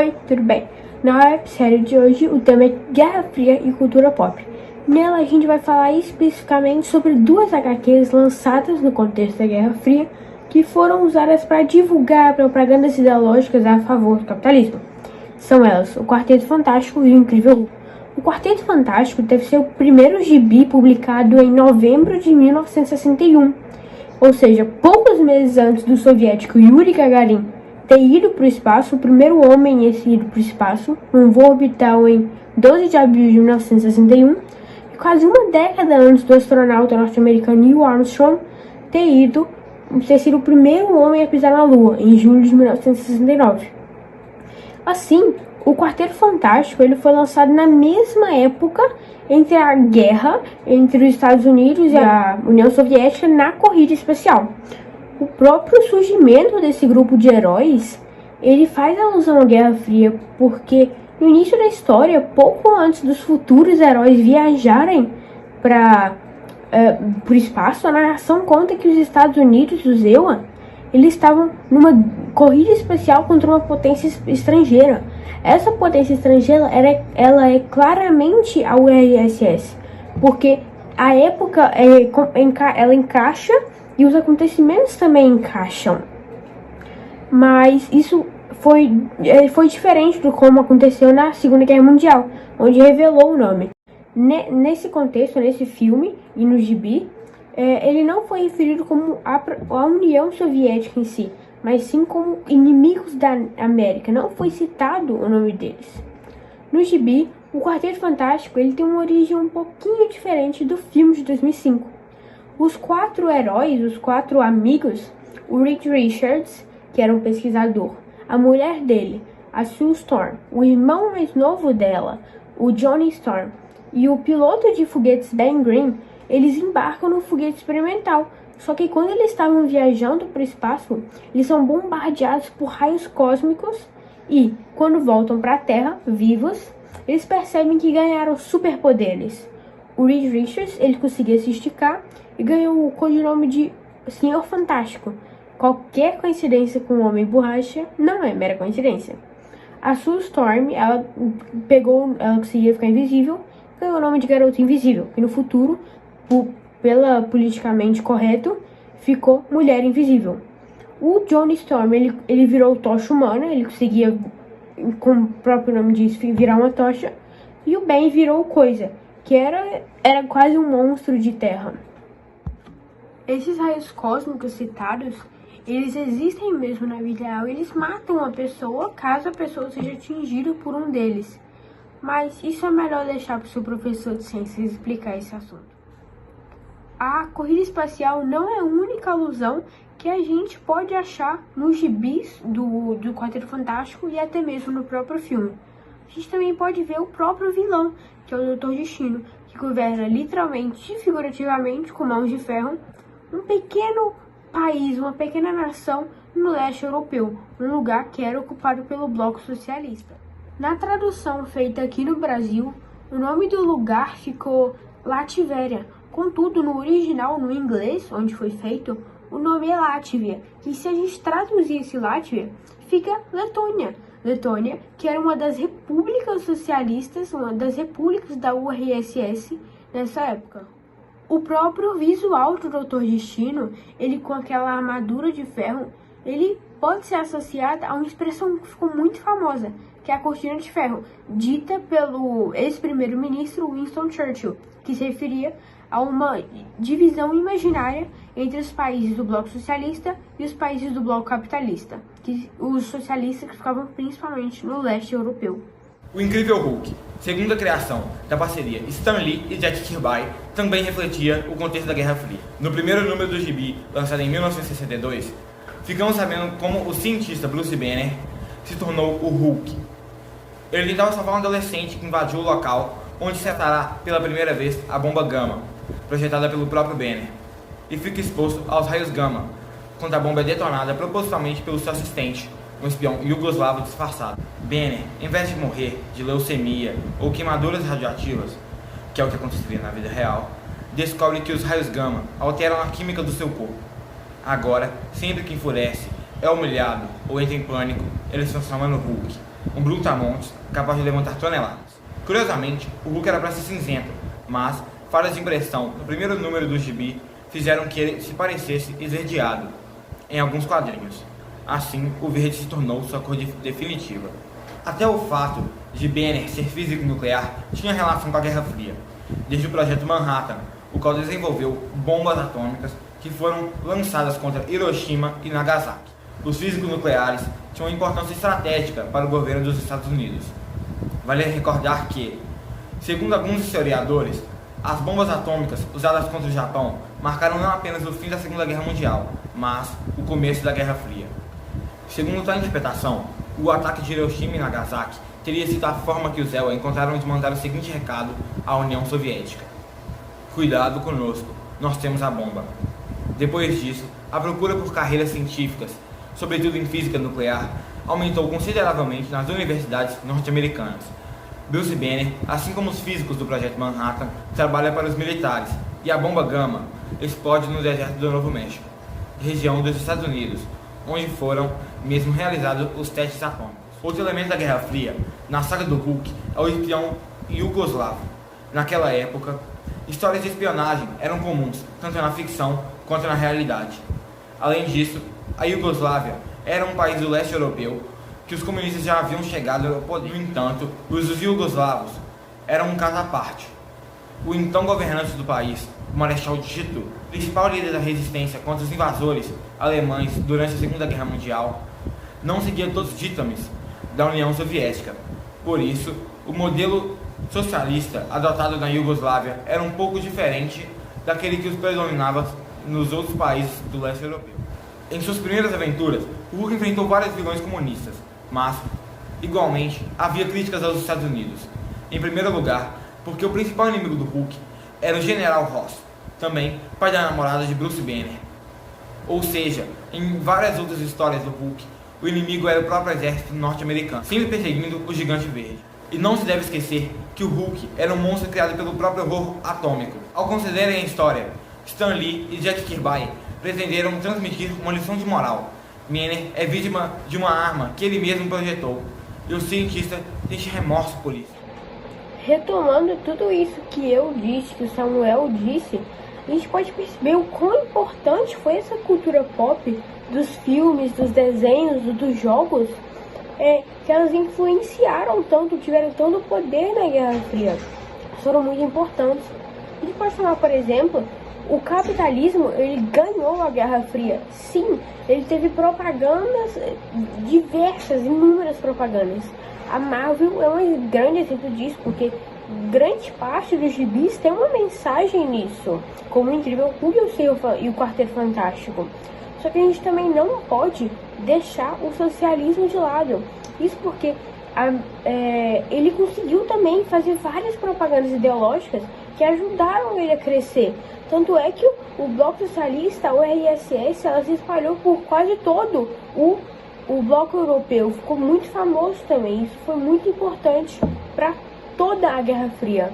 Oi, tudo bem? Na websérie de hoje o tema é Guerra Fria e Cultura Pop. Nela a gente vai falar especificamente sobre duas HQs lançadas no contexto da Guerra Fria que foram usadas para divulgar propagandas ideológicas a favor do capitalismo. São elas o Quarteto Fantástico e o Incrível Hulk. O Quarteto Fantástico teve seu primeiro gibi publicado em novembro de 1961, ou seja, poucos meses antes do soviético Yuri Gagarin ter ido para o espaço. O primeiro homem a ir para o espaço, num voo orbital em 12 de abril de 1961, e quase uma década antes do astronauta norte-americano Neil Armstrong ter sido o primeiro homem a pisar na Lua, em julho de 1969. Assim, o Quarteto Fantástico ele foi lançado na mesma época entre a guerra entre os Estados Unidos e a União Soviética na corrida espacial. O próprio surgimento desse grupo de heróis, ele faz alusão à Guerra Fria, porque no início da história, pouco antes dos futuros heróis viajarem para o espaço, a narração conta que os Estados Unidos, os EUA, eles estavam numa corrida espacial contra uma potência estrangeira. Essa potência estrangeira ela é claramente a URSS, porque a época ela encaixa e os acontecimentos também encaixam. Mas isso foi diferente do como aconteceu na Segunda Guerra Mundial, onde revelou o nome. Nesse contexto, nesse filme e no gibi, ele não foi referido como a União Soviética em si, mas sim como inimigos da América. Não foi citado o nome deles. No gibi, o Quarteto Fantástico ele tem uma origem um pouquinho diferente do filme de 2005. Os quatro heróis, os quatro amigos, o Reed Richards, que era um pesquisador, a mulher dele, a Sue Storm, o irmão mais novo dela, o Johnny Storm, e o piloto de foguetes Ben Green, eles embarcam no foguete experimental. Só que quando eles estavam viajando para o espaço, eles são bombardeados por raios cósmicos e, quando voltam para a Terra, vivos, eles percebem que ganharam superpoderes. O Reed Richards, ele conseguia se esticar e ganhou o codinome de Senhor Fantástico. Qualquer coincidência com o Homem Borracha não é mera coincidência. A Sue Storm, ela conseguia ficar invisível, ganhou o nome de Garota Invisível, e no futuro, pela politicamente correto, ficou Mulher Invisível. O Johnny Storm, ele virou tocha humana, ele conseguia, como o próprio nome diz, virar uma tocha, e o Ben virou Coisa, que era quase um monstro de terra. Esses raios cósmicos citados, eles existem mesmo na vida real. Eles matam a pessoa caso a pessoa seja atingida por um deles. Mas isso é melhor deixar para o seu professor de ciências explicar esse assunto. A corrida espacial não é a única alusão que a gente pode achar nos gibis do Quarteto Fantástico e até mesmo no próprio filme. A gente também pode ver o próprio vilão, que é o Dr. Destino, que governa literalmente e figurativamente com mãos de ferro um pequeno país, uma pequena nação no leste europeu, um lugar que era ocupado pelo Bloco Socialista. Na tradução feita aqui no Brasil, o nome do lugar ficou Lativéria. Contudo, no original, no inglês, onde foi feito, o nome é Látvia, que se a gente traduzir esse Látvia, fica Letônia. Letônia, que era uma das repúblicas socialistas, uma das repúblicas da URSS nessa época. O próprio visual do Dr. Destino, ele com aquela armadura de ferro, ele pode ser associado a uma expressão que ficou muito famosa, que é a cortina de ferro, dita pelo ex-primeiro-ministro Winston Churchill, que se referia a uma divisão imaginária entre os países do bloco socialista e os países do bloco capitalista, os socialistas que ficavam principalmente no leste europeu. O Incrível Hulk, segunda criação da parceria Stan Lee e Jack Kirby, também refletia o contexto da Guerra Fria. No primeiro número do gibi, lançado em 1962, ficamos sabendo como o cientista Bruce Banner se tornou o Hulk. Ele tentava salvar um adolescente que invadiu o local onde se atará pela primeira vez a bomba Gama, projetada pelo próprio Banner, e fica exposto aos raios Gama, quando a bomba é detonada propositalmente pelo seu assistente, um espião iugoslavo disfarçado. Banner, em vez de morrer de leucemia ou queimaduras radioativas, que é o que aconteceria na vida real, descobre que os raios Gama alteram a química do seu corpo. Agora, sempre que enfurece, é humilhado ou entra em pânico, ele se transforma no Hulk. um brutamontes capaz de levantar toneladas. Curiosamente, o Hulk era para ser cinzento, mas falhas de impressão no primeiro número do gibi fizeram que ele se parecesse esverdeado em alguns quadrinhos. Assim, o verde se tornou sua cor definitiva. Até o fato de Banner ser físico nuclear tinha relação com a Guerra Fria, desde o Projeto Manhattan, o qual desenvolveu bombas atômicas que foram lançadas contra Hiroshima e Nagasaki. Os físicos nucleares tinham uma importância estratégica para o governo dos Estados Unidos. Vale recordar que, segundo alguns historiadores, as bombas atômicas usadas contra o Japão marcaram não apenas o fim da Segunda Guerra Mundial, mas o começo da Guerra Fria. Segundo tal interpretação, o ataque de Hiroshima e Nagasaki teria sido a forma que os ELA encontraram de mandar o seguinte recado à União Soviética: cuidado conosco, nós temos a bomba. Depois disso, a procura por carreiras científicas, sobretudo em física nuclear, aumentou consideravelmente nas universidades norte-americanas. Bruce Banner, assim como os físicos do Projeto Manhattan, trabalha para os militares, e a bomba Gama explode no deserto do Novo México, região dos Estados Unidos, onde foram mesmo realizados os testes atômicos. Outro elemento da Guerra Fria, na saga do Hulk, é o espião iugoslavo. Naquela época, histórias de espionagem eram comuns, tanto na ficção quanto na realidade. Além disso, a Iugoslávia era um país do leste europeu que os comunistas já haviam chegado ao poder. No entanto, os iugoslavos eram um caso à parte. O então governante do país, o Marechal Tito, principal líder da resistência contra os invasores alemães durante a Segunda Guerra Mundial, não seguia todos os ditames da União Soviética. Por isso, o modelo socialista adotado na Iugoslávia era um pouco diferente daquele que os predominava nos outros países do leste europeu. Em suas primeiras aventuras, o Hulk enfrentou vários vilões comunistas, mas, igualmente, havia críticas aos Estados Unidos. Em primeiro lugar, porque o principal inimigo do Hulk era o General Ross, também pai da namorada de Bruce Banner. Ou seja, em várias outras histórias do Hulk, o inimigo era o próprio exército norte-americano, sempre perseguindo o Gigante Verde. E não se deve esquecer que o Hulk era um monstro criado pelo próprio horror atômico. Ao considerarem a história, Stan Lee e Jack Kirby pretenderam transmitir uma lição de moral. Banner é vítima de uma arma que ele mesmo projetou, e o cientista sente remorso por isso. Retomando tudo isso que eu disse, que o Samuel disse, a gente pode perceber o quão importante foi essa cultura pop dos filmes, dos desenhos, dos jogos, que elas influenciaram tanto, tiveram tanto poder na Guerra Fria. Foram muito importantes. A gente pode falar, por exemplo, o capitalismo, ele ganhou a Guerra Fria. Sim, ele teve propagandas diversas, inúmeras propagandas. A Marvel é um grande exemplo disso, porque grande parte dos gibis tem uma mensagem nisso, como o Incrível Hulk e o Quarteto Fantástico. Só que a gente também não pode deixar o socialismo de lado. Isso porque ele conseguiu também fazer várias propagandas ideológicas que ajudaram ele a crescer. Tanto é que o Bloco Socialista, o RSS, ela se espalhou por quase todo o Bloco Europeu. Ficou muito famoso também. Isso foi muito importante para toda a Guerra Fria.